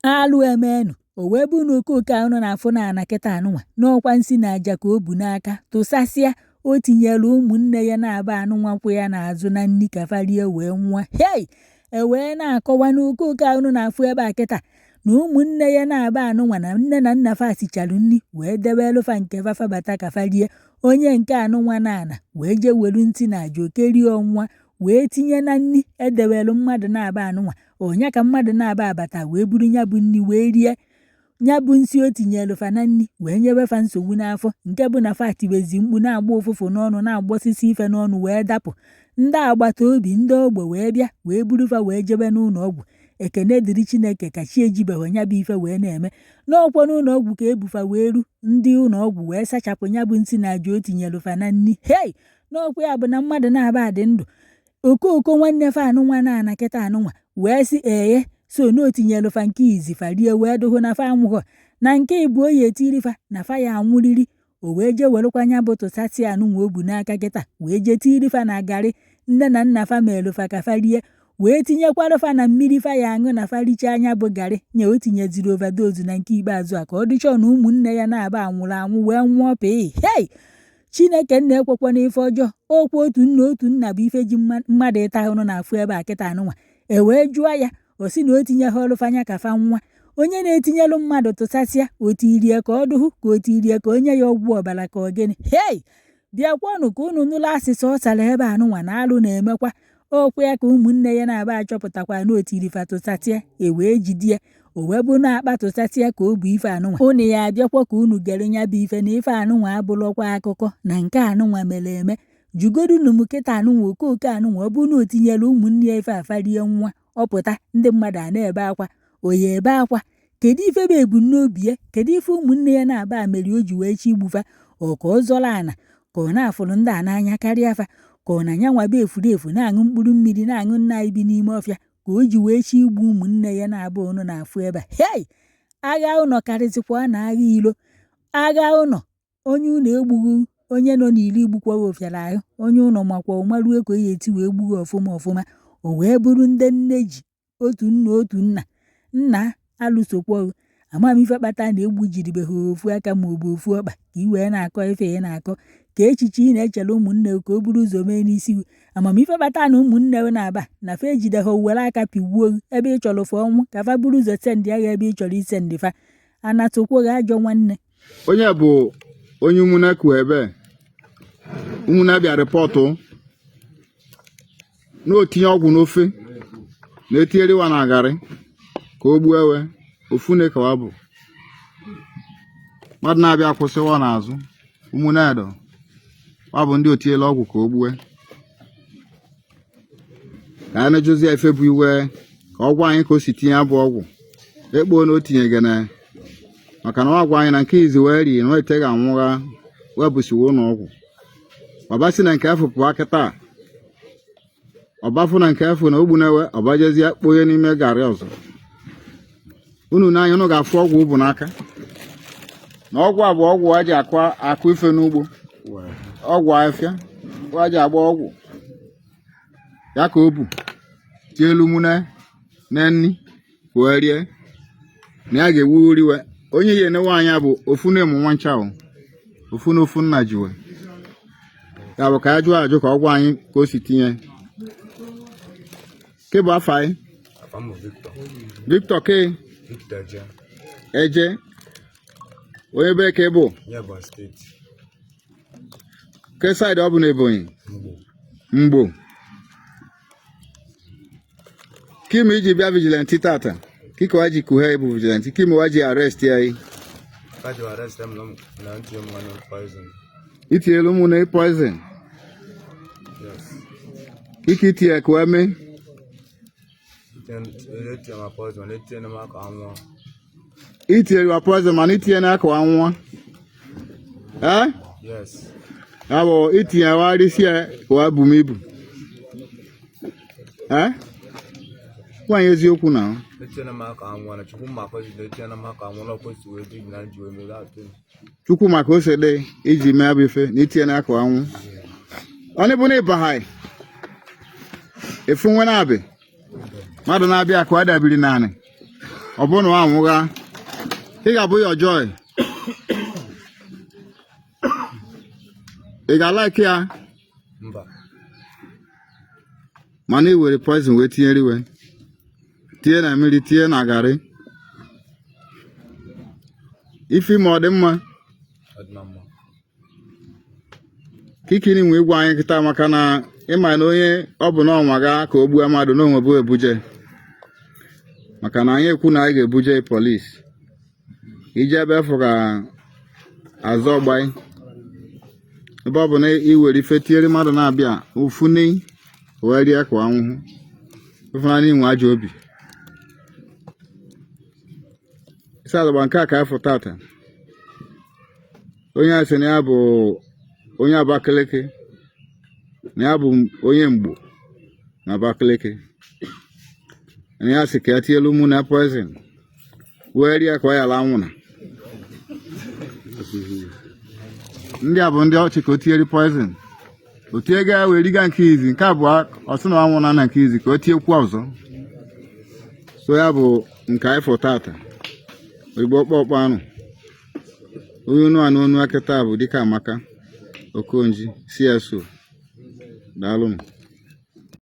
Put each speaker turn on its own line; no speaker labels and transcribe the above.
alụ emenu o wee bụ na okooko ahụ nọ n'afọ na ana kịta anụnwa n'ọkwa nsị na aja ka o bu n'aka tụsasịa o tinyere ụmụnne ya na-aba anụnwa kwụ ya n'azụ na nri ka farie wee nwa hei e wee na-akọwa na okooko ahụ nọ n'afọ ebe a kịta na ụmụnne ya na-aba anụnwa na nne na nna fa sichalụ nri wee debe elụfa nke fafabata ka farie onye nke anụnwa na ana wee jee welu ntị na aja okerie ọnwa wee tinye na nri edewelu mmadụ na-aba anụnwa onya ka mmadụ na-aba abata wee buru nya bụ nri wee rie nya bụ nsị o tinyelu fa na nri wee nyebe fa nsogbu n'afọ nke bụ na fa tibezi mkpu na-agba ụfụfụ n'ọnụ na-agbọsisi ife n'ọnụ wee dapụ ndị agbata obi ndị ogbe wee bịa wee buru fa wee jebe n'ụlọ ọgwụ ekene dịrị Chineke ka chi ejibeghị nya bụ ife wee na-eme n'ọkwa n'ụlọ ọgwụ ka ebufa wee ru ndị ụlọ ọgwụ wee sachapụ nya bụ nsị na aja o tinyelu fa na nri hei n'ọkwa ya bụ na mmadụ na-aba dị ndụ okooko nwanne fa anụnwa na ana kịta anụnwa wee sị eye so na o tinyelu fa nke izi fa rie wee dụhụ na fa anwụghọ na nke ịbụ oyi etiri fa na fa ya anwụriri o wee jee welụkwa nya bụ tụsasị anụnwa o bu n'aka kịta wee jee tiri fa na garị nne na nna fa meelu fa ka fa rie wee tinyekwara fa na mmiri fa ya aṅụ na fa richaa anya bụ garị nye o tinyeziri overdose na nke ikpeazụ a ka ọ dịchọ na ụmụnne ya na-aba anwụrụ anwụ wee nwụọ pee hei Chineke nna ekwekwa n'ife ọjọọ okwu otu nna bụ ife ji mmadụ ịta ahụrụ n'afọ ebe a kịta anụnwa e wee jụọ ya o si na o tinye ha ọlụfanya ka fa nwa onye na-etinyelụ mmadụ tụsasịa o tirie ka ọ dụhụ ka o tirie ka onye ya ọgwụ ọbara ka ọ gịnị hei bịakwanụ ka unu nụlụ asịsa ọ sara ebe anụnwa na alụ na-emekwa okwu ya ka ụmụnne ya na-aba achọpụtakwa na o tiri fa tụsasịa e wee jidie o wee bụ na-akpa tụsasịa ka o bụ ife anụnwa unu ya abịakwa ka unu gere nya bụ ife na ife anụnwa abụlọkwa akụkọ na nke anụnwa mere eme jugodunu m kịta anụnwa okooko anụnwa ọ bụ na o tinyere ụmụnne ya ife afarie nwa ọ pụta ndị mmadụ a na-ebe akwa oya ebe akwa kedu ife bụ ebumnobi ya kedu ife ụmụnne ya na-aba mere o ji wee chi igbufa ọ ka ọ zọrọ ana ka ọ na-afụrụ ndị a n'anya karịa fa ka ọ na nyanwa be efuru efu na-aṅụ mkpụrụ mmiri na-aṅụ nna ibi n'ime ọfịa ka o ji wee chi igbu ụmụnne ya na-abụ ọnụ na-afụ ebe hei agha ụnọ karịzikwa na agha ilo agha ụnọ onye ụnọ egbughị onye nọ n'iri igbukwawa ofiara ahụ onye ụnọ makwa ụmarue ka o ya eti wee gbughe ọfụma o wee bụrụ ndị nne ji otu nna alụsokwa amamife kpata na egbu jiribeghị ofu aka ma ọ bụ ofu ọkpa ka i wee na-akọ ife ị na-akọ ka echiche ị na-echere ụmụnne ka o buru ụzọ mee n'isi amamife kpata na ụmụnne na-aba na fa ejide ha were aka pigbuo ebe ị chọrọ fa ọnwụ ka fa buru ụzọ sendị agha ebe ị chọrọ isendị fa anatụkwoghị ajọ nwanne
onye bụ onye ụmụnne kwu ebe ụmụnne bịa rịpọtụ na o tinye ọgwụ n'ofe na-etinyeriwa na agarị ka o gbuo ewe ofune ka ọ bụ mmadụ na-abịa kwụsịwa n'azụ ụmụnne edo ọ bụ ndị otinyela ọgwụ ka o gbue ka a na-ejozi ya ife bụ iwe ka ọgwụ anyị ka o si tinye abụ ọgwụ ekpo na o tinyegana maka na ọgwụ anyị na nke izi wee rie na ete ga-anwụgha wee bụsiwo n'ọgwụ ọbasi na nke afọ pụọ akịta ọbafụ na nke afọ na ogbu na-ewe ọbajezi ya kpoye n'ime garị ọzọ unu n'anya unu ga-afụ ọgwụ ụbụ n'aka na ọgwụ a bụ ọgwụ a ji akụ ife n'ugbo ọgwụ afịa a ji agba ọgwụ ya ka o bu tielu mune na nni wee rie na ya ga-ewu riwe onye ya enewe anya bụ ofu na ịmụ nwa ncha ofu na ofu nna jiwe ya bụ ka ya jụọ ajụ ka ọgwụ anyị ka o si tinye ke bụ afọ anyị Victor ke eje onye be ka bụ ke saịdị ọ bụ na Ebonyi mgbo Kim iji bịa vigilante tata kika waji kuhe bụ vigilante Kim waji arrest ya yi
kaji arrest them na ntị mmanụ poison
itielu mụ na poison
yes
kiki itie kwa me
etiye ma poison etiye na maka anwụ
itielu poison man itie na aka anwụ
yes
abo itie wari sie kwa bumibu kwa eziokwu na
etiye na maka anwụ na chukwu maka ojide etiye na maka anwụ na kwesị wee dị na njiwe mere atụ
chukwu maka osede iji mee abife na itie na aka anwụ onye bụ na ịbahai efu nwe na-abị mmadụ na-abịa ka ọ dabiri naanị ọ bụrụ na ọ anwụgha ị ga-abụ ya joy ị ga-alaiki ya
Mba.
mana ị were poison wee tinyere tinye na mmiri tinye na garị ife ma ọ dị mma
Ọ dị na mma.
kikiri nwe ịgwa anyị kịta maka na ịma na onye ọ bụ na ọnwa ga ka o gbuo mmadụ na onwe bụ ebuje maka na anyị ekwu na anyị ga-ebuje polisi ije ebe fụ ka azụ ọgbai ebe ọ bụ na iwere ife tinyere mmadụ na-abịa ufune wee rie ka anwụhụ ụfụna n'inwe ajọ obi isi alụgba nke a ka afọ tata onye a sị na ya bụ onye Abakaliki na ya bụ onye Mgbo na Abakaliki na ya sị ka ya tinyelu mụ na poison wee rie ka ọ yala anwụna ndị a bụ ndị ọchị ka o tinyere poison o tie ga wee riga nke izi nke abụọ ọ sị na anwụna na nke izi ka o tinyekwu ọzọ so ya bụ nke anyị fọ tata oyibo ọkpọkpọ anụ onye onu anụ onu akịta bụ dịka Amaka Okonji CSO daalụnụ.